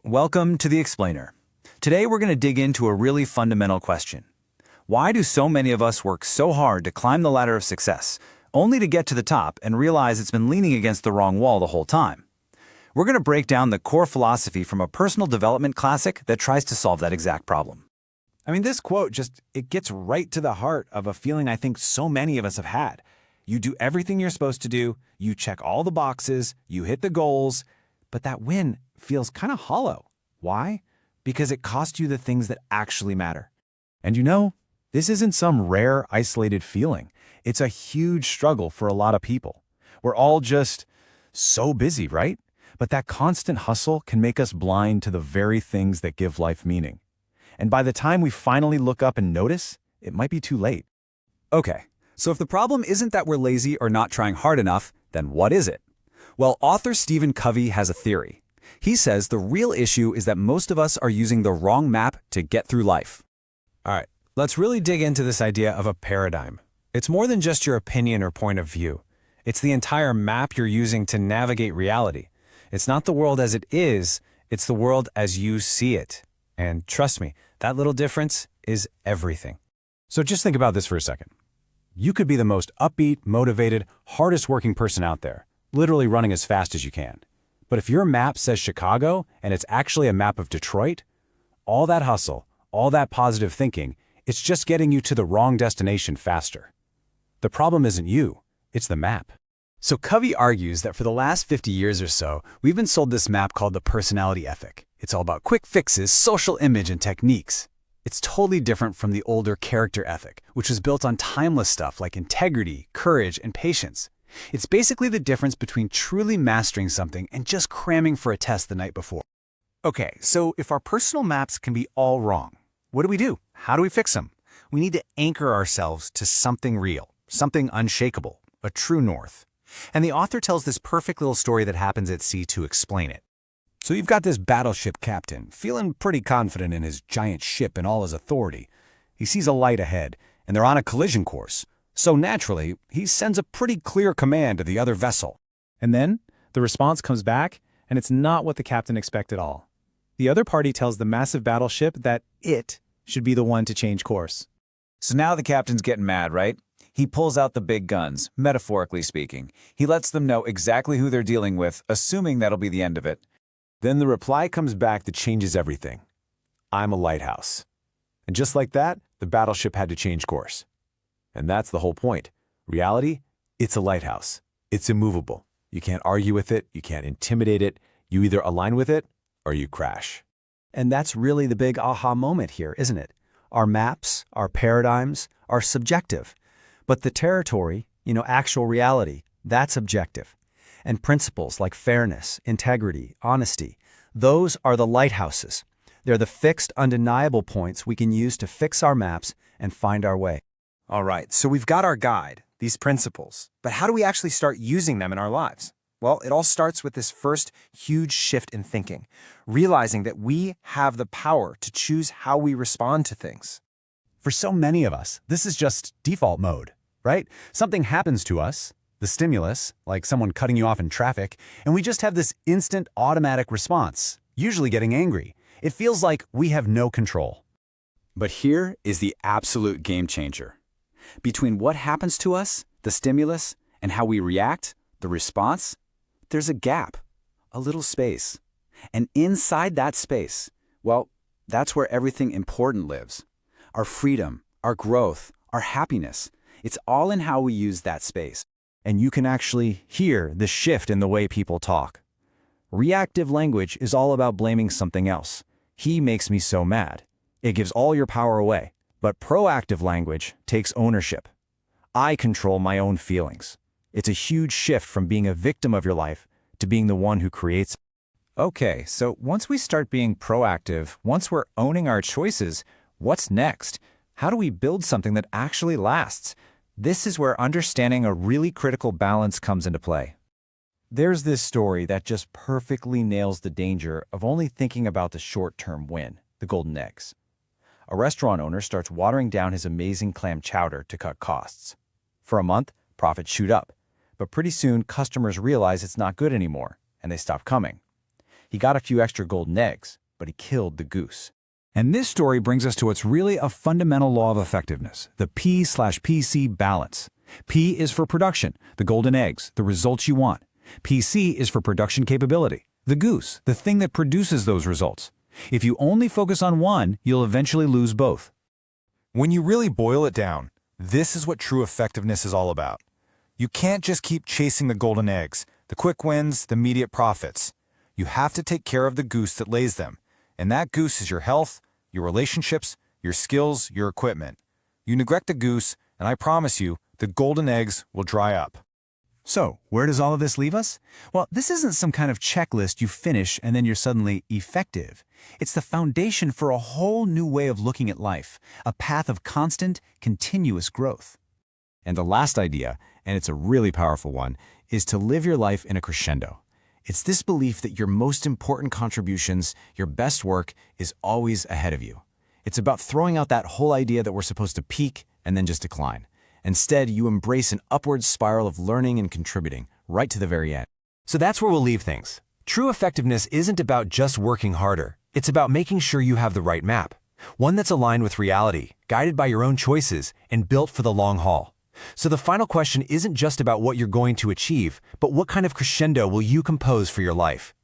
Welcome to The Explainer. Today we're going to dig into a really fundamental question. Why do so many of us work so hard to climb the ladder of success, only to get to the top and realize it's been leaning against the wrong wall the whole time? We're going to break down the core philosophy from a personal development classic that tries to solve that exact problem. This quote it gets right to the heart of a feeling I think so many of us have had. You do everything you're supposed to do, you check all the boxes, you hit the goals, but that win feels kind of hollow. Why? Because it cost you the things that actually matter. And this isn't some rare, isolated feeling. It's a huge struggle for a lot of people. We're all just so busy, right? But that constant hustle can make us blind to the very things that give life meaning. And by the time we finally look up and notice, it might be too late. Okay, so if the problem isn't that we're lazy or not trying hard enough, then what is it? Well, author Covey has a theory. He says the real issue is that most of us are using the wrong map to get through life. All right, let's really dig into this idea of a paradigm. It's more than just your opinion or point of view. It's the entire map you're using to navigate reality. It's not the world as it is, it's the world as you see it. And trust me, that little difference is everything. So just think about this for a second. You could be the most upbeat, motivated, hardest working person out there, literally running as fast as you can. But if your map says Chicago and it's actually a map of Detroit, all that hustle, all that positive thinking, it's just getting you to the wrong destination faster. The problem isn't you, it's the map. So Covey argues that for the last 50 years or so, we've been sold this map called the personality ethic. It's all about quick fixes, social image, and techniques. It's totally different from the older character ethic, which was built on timeless stuff like integrity, courage, and patience. It's basically the difference between truly mastering something and just cramming for a test the night before. Okay, so if our personal maps can be all wrong, what do? How do we fix them? We need to anchor ourselves to something real, something unshakable, a true north. And the author tells this perfect little story that happens at sea to explain it. So you've got this battleship captain, feeling pretty confident in his giant ship and all his authority. He sees a light ahead, and they're on a collision course. So naturally, he sends a pretty clear command to the other vessel. And then, the response comes back, and it's not what the captain expected at all. The other party tells the massive battleship that it should be the one to change course. So now the captain's getting mad, right? He pulls out the big guns, metaphorically speaking. He lets them know exactly who they're dealing with, assuming that'll be the end of it. Then the reply comes back that changes everything. I'm a lighthouse. And just like that, the battleship had to change course. And that's the whole point. Reality, it's a lighthouse. It's immovable. You can't argue with it. You can't intimidate it. You either align with it or you crash. And that's really the big aha moment here, isn't it? Our maps, our paradigms are subjective. But the territory, actual reality, that's objective. And principles like fairness, integrity, honesty, those are the lighthouses. They're the fixed, undeniable points we can use to fix our maps and find our way. All right, so we've got our guide, these principles, but how do we actually start using them in our lives? Well, it all starts with this first huge shift in thinking, realizing that we have the power to choose how we respond to things. For so many of us, this is just default mode, right? Something happens to us, the stimulus, like someone cutting you off in traffic, and we just have this instant automatic response, usually getting angry. It feels like we have no control. But here is the absolute game changer. Between what happens to us, the stimulus, and how we react, the response, there's a gap, a little space. And inside that space, well, that's where everything important lives. Our freedom, our growth, our happiness, it's all in how we use that space. And you can actually hear the shift in the way people talk. Reactive language is all about blaming something else. He makes me so mad. It gives all your power away. But proactive language takes ownership. I control my own feelings. It's a huge shift from being a victim of your life to being the one who creates it. Okay, so once we start being proactive, once we're owning our choices, what's next? How do we build something that actually lasts? This is where understanding a really critical balance comes into play. There's this story that just perfectly nails the danger of only thinking about the short-term win, the golden eggs. A restaurant owner starts watering down his amazing clam chowder to cut costs. For a month, profits shoot up, but pretty soon customers realize it's not good anymore, and they stop coming. He got a few extra golden eggs, but he killed the goose. And this story brings us to what's really a fundamental law of effectiveness, the P/PC balance. P is for production, the golden eggs, the results you want. PC is for production capability, the goose, the thing that produces those results. If you only focus on one, you'll eventually lose both. When you really boil it down, this is what true effectiveness is all about. You can't just keep chasing the golden eggs, the quick wins, the immediate profits. You have to take care of the goose that lays them. And that goose is your health, your relationships, your skills, your equipment. You neglect the goose, and I promise you, the golden eggs will dry up. So, where does all of this leave us? Well, this isn't some kind of checklist you finish and then you're suddenly effective. It's the foundation for a whole new way of looking at life, a path of constant, continuous growth. And the last idea, and it's a really powerful one, is to live your life in a crescendo. It's this belief that your most important contributions, your best work, is always ahead of you. It's about throwing out that whole idea that we're supposed to peak and then just decline. Instead, you embrace an upward spiral of learning and contributing, right to the very end. So that's where we'll leave things. True effectiveness isn't about just working harder. It's about making sure you have the right map, one that's aligned with reality, guided by your own choices, and built for the long haul. So the final question isn't just about what you're going to achieve, but what kind of crescendo will you compose for your life?